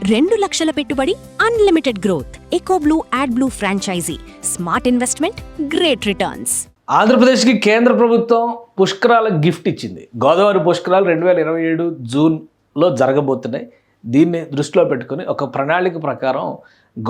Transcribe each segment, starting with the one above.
2 లక్షల పెట్టుబడి, unlimited growth. Eco blue AdBlue franchisee. Smart investment, great returns. ఆంధ్రప్రదేశ్కి కేంద్ర ప్రభుత్వం పుష్కరాల గిఫ్ట్ ఇచ్చింది. గోదావరి పుష్కరాలు 2027 జూన్లో జరగబోతున్నాయి. దీన్ని దృష్టిలో పెట్టుకుని ఒక ప్రణాళిక ప్రకారం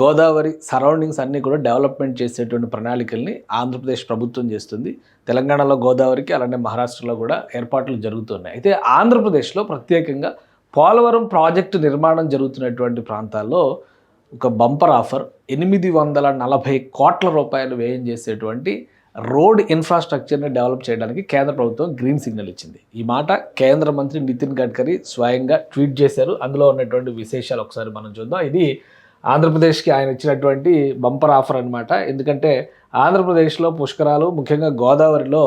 గోదావరి సరౌండింగ్స్ అన్నీ కూడా డెవలప్మెంట్ చేసేటువంటి ప్రణాళికల్ని ఆంధ్రప్రదేశ్ ప్రభుత్వం చేస్తుంది. తెలంగాణలో గోదావరికి, అలానే మహారాష్ట్రలో కూడా ఏర్పాట్లు జరుగుతున్నాయి. అయితే ఆంధ్రప్రదేశ్లో ప్రత్యేకంగా పోలవరం ప్రాజెక్టు నిర్మాణం జరుగుతున్నటువంటి ప్రాంతాల్లో ఒక బంపర్ ఆఫర్ 840 కోట్ల రూపాయలు వ్యయం చేసేటువంటి రోడ్ ఇన్ఫ్రాస్ట్రక్చర్ని డెవలప్ చేయడానికి కేంద్ర ప్రభుత్వం గ్రీన్ సిగ్నల్ ఇచ్చింది. ఈ మాట కేంద్ర మంత్రి నితిన్ గడ్కరీ స్వయంగా ట్వీట్ చేశారు. అందులో ఉన్నటువంటి విశేషాలు ఒకసారి మనం చూద్దాం. ఇది ఆంధ్రప్రదేశ్కి ఆయన ఇచ్చినటువంటి బంపర్ ఆఫర్ అనమాట. ఎందుకంటే ఆంధ్రప్రదేశ్లో పుష్కరాలు, ముఖ్యంగా గోదావరిలో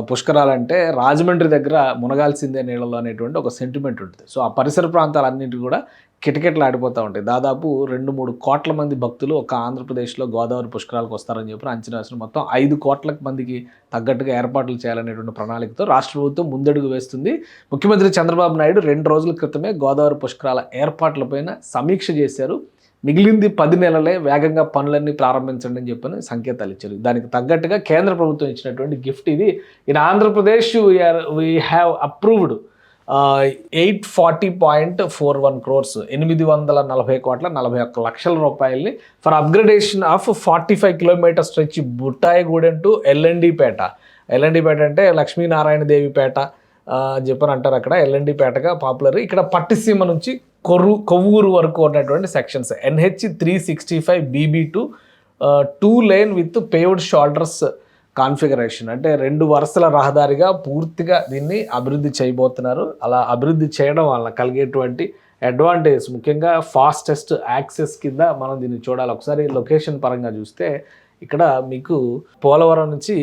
పుష్కరాలంటే రాజమండ్రి దగ్గర మునగాల్సిందే నీళ్ళలో అనేటువంటి ఒక సెంటిమెంట్ ఉంటుంది. సో ఆ పరిసర ప్రాంతాలన్నింటి కూడా కిటకిటలు ఆడిపోతూ ఉంటాయి. దాదాపు 2-3 కోట్ల మంది భక్తులు ఒక ఆంధ్రప్రదేశ్లో గోదావరి పుష్కరాలకు వస్తారని చెప్పి అంచనా వేసిన మొత్తం 5 కోట్ల మందికి తగ్గట్టుగా ఏర్పాట్లు చేయాలనేటువంటి ప్రణాళికతో రాష్ట్ర ప్రభుత్వం ముందడుగు వేస్తుంది. ముఖ్యమంత్రి చంద్రబాబు నాయుడు 2 రోజుల క్రితమే గోదావరి పుష్కరాల ఏర్పాట్లపైన సమీక్ష చేశారు. మిగిలింది 10 నెలలే, వేగంగా పనులన్నీ ప్రారంభించండి అని చెప్పని సంకేతాలు ఇచ్చారు. దానికి తగ్గట్టుగా కేంద్ర ప్రభుత్వం ఇచ్చినటువంటి గిఫ్ట్ ఇది. In Andhra Pradesh we have approved 840.41 crores, 840 కోట్ల 41 లక్షల రూపాయలని for upgradation of 45 kilometre stretch Buttayagudem to LND Peta. LND Peta అంటే లక్ష్మీనారాయణ దేవిపేట అని చెప్పని అంటారు. అక్కడ ఎల్ఎన్డిపేటగా పాపులర్. ఇక్కడ పట్టిసీమ నుంచి కొవ్వూరు వరకు ఉన్నటువంటి sections NH 365 BB2 2 lane with paved shoulders configuration. అంటే 2 వరుసల రహదారిగా పూర్తిగా దీన్ని అభివృద్ధి చేయబోతున్నారు. అలా అభివృద్ధి చేయడం వల్ల కలిగేటువంటి అడ్వాంటేజ్, ముఖ్యంగా ఫాస్టెస్ట్ యాక్సెస్ కింద మనం దీన్ని చూడాలి. ఒకసారి లొకేషన్ పరంగా చూస్తే ఇక్కడ మీకు పోలవరం నుంచి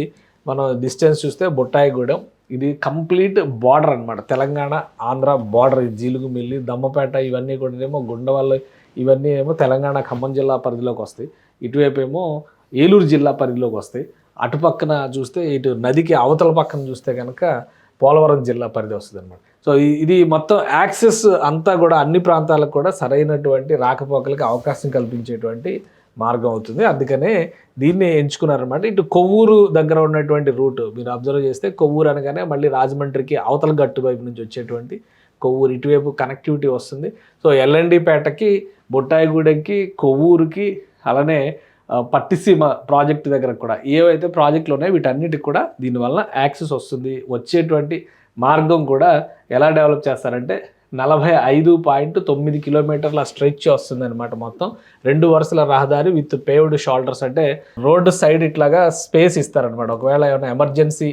మనం డిస్టెన్స్ చూస్తే బుట్టాయిగూడెం, ఇది కంప్లీట్ బార్డర్ అనమాట. తెలంగాణ ఆంధ్ర బార్డర్. జీలుగుమిల్లి, దమ్మపేట ఇవన్నీ కూడా ఏమో గుండవల్లి, ఇవన్నీ ఏమో తెలంగాణ ఖమ్మం జిల్లా పరిధిలోకి వస్తాయి. ఇటువైపు ఏమో ఏలూరు జిల్లా పరిధిలోకి వస్తాయి. అటుపక్కన చూస్తే ఇటు నదికి అవతల పక్కన చూస్తే కనుక పోలవరం జిల్లా పరిధి వస్తుంది అనమాట. సో ఇది మొత్తం యాక్సెస్ అంతా కూడా అన్ని ప్రాంతాలకు కూడా సరైనటువంటి రాకపోకలకి అవకాశం కల్పించేటువంటి మార్గం అవుతుంది. అందుకనే దీన్ని ఎంచుకున్నారనమాట. ఇటు కొవ్వూరు దగ్గర ఉన్నటువంటి రూట్ మీరు అబ్జర్వ్ చేస్తే కొవ్వూరు అనగానే మళ్ళీ రాజమండ్రికి అవతల గట్టు వైపు నుంచి వచ్చేటువంటి కొవ్వూరు, ఇటువైపు కనెక్టివిటీ వస్తుంది. సో ఎల్ఎన్డిపేటకి, బుట్టాయిగూడెంకి, కొవ్వూరుకి, అలానే పట్టిసీమ ప్రాజెక్టు దగ్గర కూడా ఏవైతే ప్రాజెక్టులు ఉన్నాయో వీటన్నిటికి కూడా దీనివల్ల యాక్సెస్ వస్తుంది. వచ్చేటువంటి మార్గం కూడా ఎలా డెవలప్ చేస్తారంటే 45.9 కిలోమీటర్ల స్ట్రెచ్ వస్తుంది అనమాట. మొత్తం 2 వరుసల రహదారి విత్ పేవ్డ్ షోల్డర్స్. అంటే రోడ్డు సైడ్ ఇట్లాగా స్పేస్ ఇస్తారనమాట. ఒకవేళ ఏమైనా ఎమర్జెన్సీ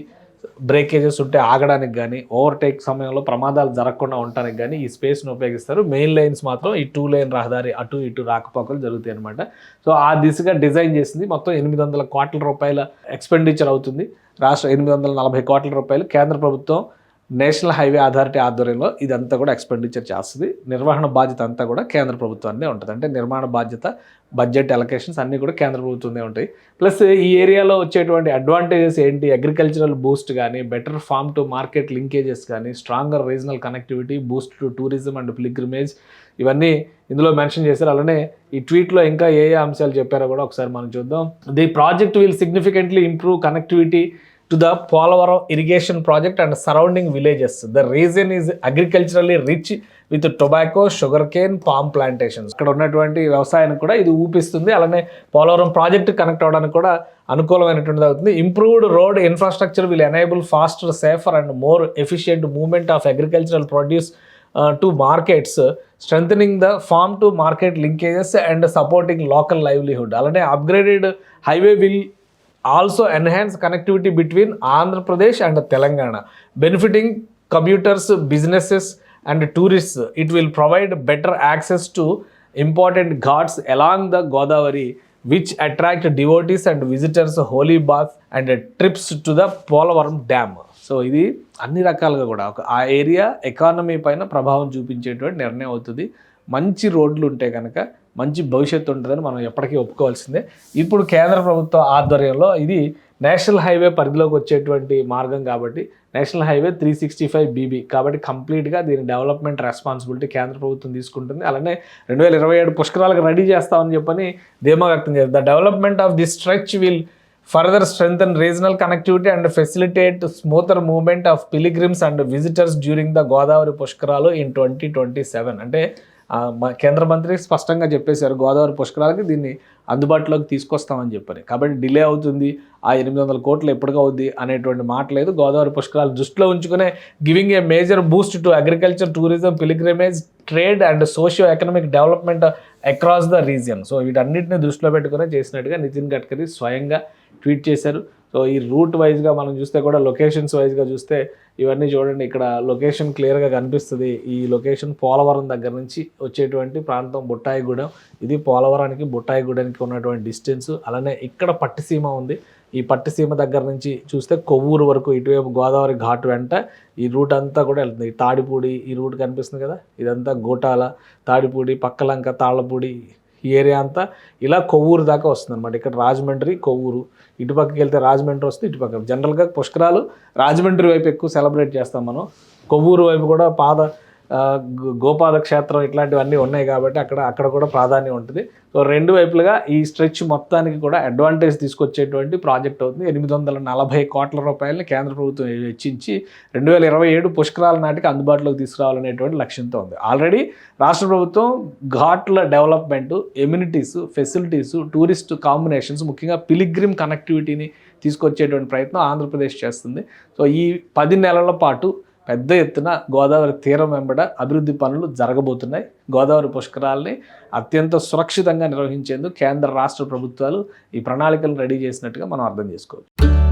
బ్రేకేజెస్ ఉంటే ఆగడానికి కానీ, ఓవర్టేక్ సమయంలో ప్రమాదాలు జరగకుండా ఉండడానికి కానీ ఈ స్పేస్ను ఉపయోగిస్తారు. మెయిన్ లైన్స్ మాత్రం ఈ 2 lane రహదారి అటు ఇటు రాకపోకలు జరుగుతాయి అనమాట. సో ఆ దిశగా డిజైన్ చేసింది. మొత్తం 800 కోట్ల రూపాయల ఎక్స్పెండిచర్ అవుతుంది. రాష్ట్ర 840 కోట్ల రూపాయలు కేంద్ర ప్రభుత్వం నేషనల్ హైవే అథారిటీ ఆధ్వర్యంలో ఇదంతా కూడా ఎక్స్పెండిచర్ చేస్తుంది. నిర్వహణ బాధ్యత అంతా కూడా కేంద్ర ప్రభుత్వాన్నే ఉంటుంది. అంటే నిర్మాణ బాధ్యత, బడ్జెట్ అలొకేషన్స్ అన్నీ కూడా కేంద్ర ప్రభుత్వంలో ఉంటాయి. ప్లస్ ఈ ఏరియాలో వచ్చేటువంటి అడ్వాంటేజెస్ ఏంటి? అగ్రికల్చరల్ బూస్ట్ కానీ, better farm to market linkages కానీ, stronger regional connectivity, boost to tourism and pilgrimage, ఇవన్నీ ఇందులో మెన్షన్ చేశారు. అలానే ఈ ట్వీట్లో ఇంకా ఏ అంశాలు చెప్పారో కూడా ఒకసారి మనం చూద్దాం. The project will significantly improve connectivity to the Polavaram irrigation project and surrounding villages. The region is agriculturally rich with tobacco, sugarcane, palm plantations. ఇక్కడ ఉన్నటువంటి వ్యవసాయానికి కూడా ఇది ఊపిస్తుంది. అలానే పోలవరం ప్రాజెక్ట్ కనెక్ట్ అవ్వడానికి కూడా అనుకూలమైనటువంటిది అవుతుంది. Improved road infrastructure will enable faster, safer and more efficient movement of agricultural produce to markets, strengthening the farm to market linkages and supporting local livelihood. అలానే upgraded highway will also enhance connectivity between Andhra Pradesh and Telangana, benefiting commuters, businesses and tourists. It will provide better access to important ghats along the Godavari, which attract devotees and visitors, holy baths and trips to the Polavaram Dam. So ఇది అన్ని రకాలుగా కూడా ఆ area economy పైన ప్రభావం చూపించేటువంటి నిర్ణయం అవుతుంది. మంచి రోడ్లు ఉంటే కనుక మంచి భవిష్యత్తు ఉంటుందని మనం ఎప్పటికీ ఒప్పుకోవాల్సిందే. ఇప్పుడు కేంద్ర ప్రభుత్వ ఆధ్వర్యంలో ఇది నేషనల్ హైవే పరిధిలోకి వచ్చేటువంటి మార్గం కాబట్టి నేషనల్ హైవే 365BB కాబట్టి కంప్లీట్గా దీని డెవలప్మెంట్ రెస్పాన్సిబిలిటీ కేంద్ర ప్రభుత్వం తీసుకుంటుంది. అలానే 2027 పుష్కరాలకు రెడీ చేస్తామని చెప్పని ధీమా వ్యక్తం చేస్తుంది. The development of this stretch will further strengthen regional connectivity and facilitate smoother movement of pilgrims and visitors during the Godavari పుష్కరాలు ఇన్ 2027. అంటే కేంద్ర మంత్రి స్పష్టంగా చెప్పేశారు గోదావరి పుష్కరాలకి దీన్ని అందుబాటులోకి తీసుకొస్తామని చెప్పని. కాబట్టి డిలే అవుతుంది, ఆ 800 కోట్లు ఎప్పటికీ అవుద్ది అనేటువంటి మాట లేదు. గోదావరి పుష్కరాలు దృష్టిలో ఉంచుకునే giving a major Boost to agriculture, tourism, pilgrimage, trade and socio economic development across the region. So వీటన్నిటిని దృష్టిలో పెట్టుకునే చేసినట్టుగా నితిన్ గడ్కరీ స్వయంగా ట్వీట్ చేశారు. సో ఈ రూట్ వైజ్గా మనం చూస్తే కూడా లొకేషన్స్ వైజ్గా చూస్తే ఇవన్నీ చూడండి, ఇక్కడ లొకేషన్ క్లియర్గా కనిపిస్తుంది. ఈ లొకేషన్ పోలవరం దగ్గర నుంచి వచ్చేటువంటి ప్రాంతం బుట్టాయిగూడెం. ఇది పోలవరానికి బుట్టాయిగూడెంకి ఉన్నటువంటి డిస్టెన్స్. అలానే ఇక్కడ పట్టిసీమ ఉంది. ఈ పట్టిసీమ దగ్గర నుంచి చూస్తే కొవ్వూరు వరకు ఇటువైపు గోదావరి ఘాట్ వెంట ఈ రూట్ అంతా కూడా వెళ్తుంది. తాడిపూడి ఈ రూట్ కనిపిస్తుంది కదా, ఇదంతా గోటాల, తాడిపూడి, పక్కలంక, తాళ్ళపూడి ఈ ఏరియా అంతా ఇలా కొవ్వూరు దాకా వస్తుంది అనమాట. ఇక్కడ రాజమండ్రి, కొవ్వూరు, ఇటుపక్కకి వెళ్తే రాజమండ్రి వస్తుంది. ఇటుపక్క జనరల్గా పుష్కరాలు రాజమండ్రి వైపు ఎక్కువ సెలబ్రేట్ చేస్తాం మనం. కొవ్వూరు వైపు కూడా గోపాద క్షేత్రం ఇట్లాంటివన్నీ ఉన్నాయి కాబట్టి అక్కడ కూడా ప్రాధాన్యం ఉంటుంది. సో రెండు వైపులుగా ఈ స్ట్రెచ్ మొత్తానికి కూడా అడ్వాంటేజ్ తీసుకొచ్చేటువంటి ప్రాజెక్ట్ అవుతుంది. 840 కోట్ల రూపాయలని కేంద్ర ప్రభుత్వం వెచ్చించి 2027 పుష్కరాల నాటికి అందుబాటులోకి తీసుకురావాలనేటువంటి లక్ష్యంతో ఉంది. ఆల్రెడీ రాష్ట్ర ప్రభుత్వం ఘాట్ల development, amenities, facilities, tourist combinations, ముఖ్యంగా పిలిగ్రిమ్ కనెక్టివిటీని తీసుకొచ్చేటువంటి ప్రయత్నం ఆంధ్రప్రదేశ్ చేస్తుంది. సో ఈ 10 నెలల పాటు పెద్ద ఎత్తున గోదావరి తీరం వెంబడ అభివృద్ధి పనులు జరగబోతున్నాయి. గోదావరి పుష్కరాలని అత్యంత సురక్షితంగా నిర్వహించేందుకు కేంద్ర రాష్ట్ర ప్రభుత్వాలు ఈ ప్రణాళికలు రెడీ చేసినట్టుగా మనం అర్థం చేసుకోవచ్చు.